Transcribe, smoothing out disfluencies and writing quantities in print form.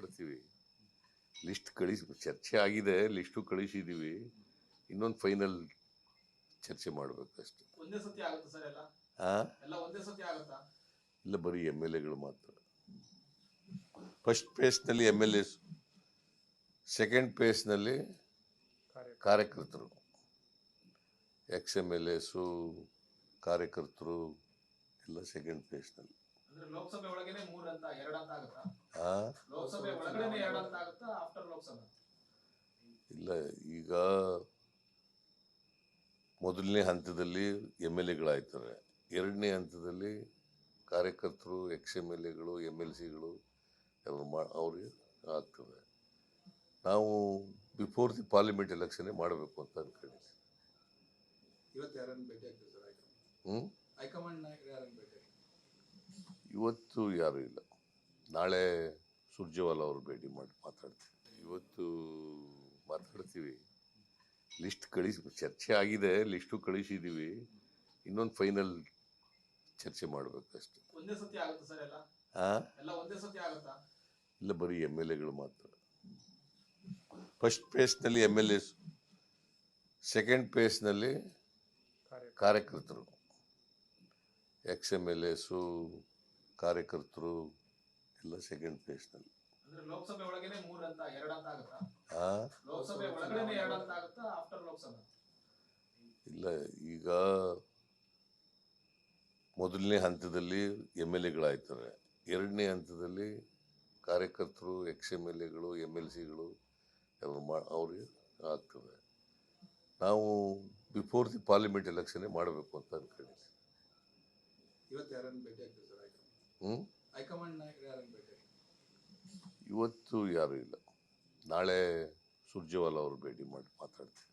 ಮಾತಾಡ್ತೀವಿ. ಲಿಸ್ಟ್ ಚರ್ಚೆ ಆಗಿದೆ, ಲಿಸ್ಟು ಕಳಿಸಿದ್ದೀವಿ. ಇನ್ನೊಂದು ಫೈನಲ್ ಚರ್ಚೆ ಮಾಡಬೇಕಷ್ಟೆ. ಒಂದೇ ಸತಿ ಆಗುತ್ತಾ ಸರ್ ಎಲ್ಲ? ಎಲ್ಲ ಒಂದೇ ಸತಿ ಆಗುತ್ತಾ? ಇಲ್ಲ, ಬರೀ ಎಮ್ ಎಲ್ ಎಗಳು ಮಾತ್ರ. ಫಸ್ಟ್ ಫೇಸ್ನಲ್ಲಿ ಎಮ್ ಎಲ್ ಎಸ್, ಸೆಕೆಂಡ್ ಫೇಸ್ನಲ್ಲಿ ಕಾರ್ಯಕರ್ತರು, ಎಕ್ಸ್ ಎಮ್ ಎಲ್ ಎಸು, ಕಾರ್ಯಕರ್ತರು ಎಲ್ಲ ಸೆಕೆಂಡ್ ಫೇಸ್ನಲ್ಲಿ. ಅಂದ್ರೆ ಲೋಕಸಭೆ ಒಳಗೇನೆ 3 ಅಂತ 2 ಅಂತ ಆಗುತ್ತಾ? ಲೋಕಸಭೆ ಒಳಗಡೆ 2 ಅಂತ ಆಗುತ್ತಾ ಆಫ್ಟರ್ ಲೋಕಸಭೆ? ಇಲ್ಲ, ಈಗ ಮೊದಲನೇ ಹಂತದಲ್ಲಿ ಎಮ್ ಎಲ್ ಎಗಳಾಯ್ತಾರೆ, ಎರಡನೇ ಹಂತದಲ್ಲಿ ಕಾರ್ಯಕರ್ತರು, ಎಕ್ಸ್ ಎಮ್ ಎಲ್ ಎಗಳು, ಎಮ್ ಎಲ್ ಸಿಗಳು ಅವ್ರಿಗೆ ಆಗ್ತದೆ. ನಾವು ಬಿಫೋರ್ ದಿ ಪಾರ್ಲಿಮೆಂಟ್ ಎಲೆಕ್ಷನ್ನೇ ಮಾಡಬೇಕು ಅಂತ ಅನ್ಕೊಂಡಿದ್ದೀವಿ. ಇವತ್ತು ಯಾರನ್ನು ಭೇಟಿ ಆಗ್ತೀವಿ ಸರ್? ಹೈಕಮಾಂಡ್ ನಾಯಕರು ಯಾರನ್ನು ಭೇಟಿ? ಇವತ್ತು ಯಾರು ಇಲ್ಲ, ನಾಳೆ ಸುರ್ಜೇವಾಲಾ ಅವರು ಭೇಟಿ ಮಾಡಿ ಮಾತಾಡ್ತೀವಿ. ಇವತ್ತು ಮಾತಾಡ್ತೀವಿ. ಲಿಸ್ಟ್ ಚರ್ಚೆ ಆಗಿದೆ, ಲಿಸ್ಟು ಕಳಿಸಿದ್ದೀವಿ. ಇನ್ನೊಂದು ಫೈನಲ್ ಚರ್ಚೆ ಮಾಡಬೇಕಷ್ಟೆ. ಒಂದೇ ಸತಿ ಆಗುತ್ತಾ ಸರ್ ಎಲ್ಲ? ಎಲ್ಲ ಒಂದೇ ಸತಿ ಆಗುತ್ತಾ? ಇಲ್ಲ, ಬರೀ ಎಮ್ ಎಲ್ ಎಗಳು ಮಾತ್ರ. ಫಸ್ಟ್ ಫೇಸ್ನಲ್ಲಿ ಎಮ್ ಎಲ್ ಎಸ್, ಸೆಕೆಂಡ್ ಫೇಸ್ನಲ್ಲಿ ಕಾರ್ಯಕರ್ತರು, ಎಕ್ಸ್ ಎಮ್ ಎಲ್ ಎಸು, ಕಾರ್ಯಕರ್ತರು ಎಲ್ಲ ಸೆಕೆಂಡ್ ಫೇಸ್ನಲ್ಲಿ. ಅಂದ್ರೆ ಲೋಕಸಭೆ ಒಳಗೇನೆ 3 ಅಂತ 2 ಅಂತ ಆಗುತ್ತಾ? ಲೋಕಸಭೆ ಒಳಗಡೆ 2 ಅಂತ ಆಗುತ್ತಾ ಆಫ್ಟರ್ ಲೋಕಸಭೆ? ಇಲ್ಲ, ಈಗ ಮೊದಲನೇ ಹಂತದಲ್ಲಿ ಎಮ್ ಎಲ್ ಎಗಳಾಯ್ತಾರೆ, ಎರಡನೇ ಹಂತದಲ್ಲಿ ಕಾರ್ಯಕರ್ತರು, ಎಕ್ಸ್ ಎಮ್ ಎಲ್ ಎಗಳು, ಎಮ್ ಎಲ್ ಸಿಗಳು ಅವ್ರಿಗೆ ಆಗ್ತದೆ. ನಾವು ಬಿಫೋರ್ ದಿ ಪಾರ್ಲಿಮೆಂಟ್ ಎಲೆಕ್ಷನ್ನೇ ಮಾಡಬೇಕು ಅಂತ ಅನ್ಕೊಂಡಿದ್ದೀವಿ. ಇವತ್ತು ಯಾರನ್ನು ಭೇಟಿ ಆಗ್ತೀವಿ ಸರ್? ಹೈಕಮಾಂಡ್ ನಾಯಕರು ಯಾರನ್ನು ಭೇಟಿ? ಇವತ್ತು ಯಾರು ಇಲ್ಲ, ನಾಳೆ ಸುರ್ಜೇವಾಲಾ ಅವರು ಭೇಟಿ ಮಾಡಿ ಮಾತಾಡ್ತೀವಿ.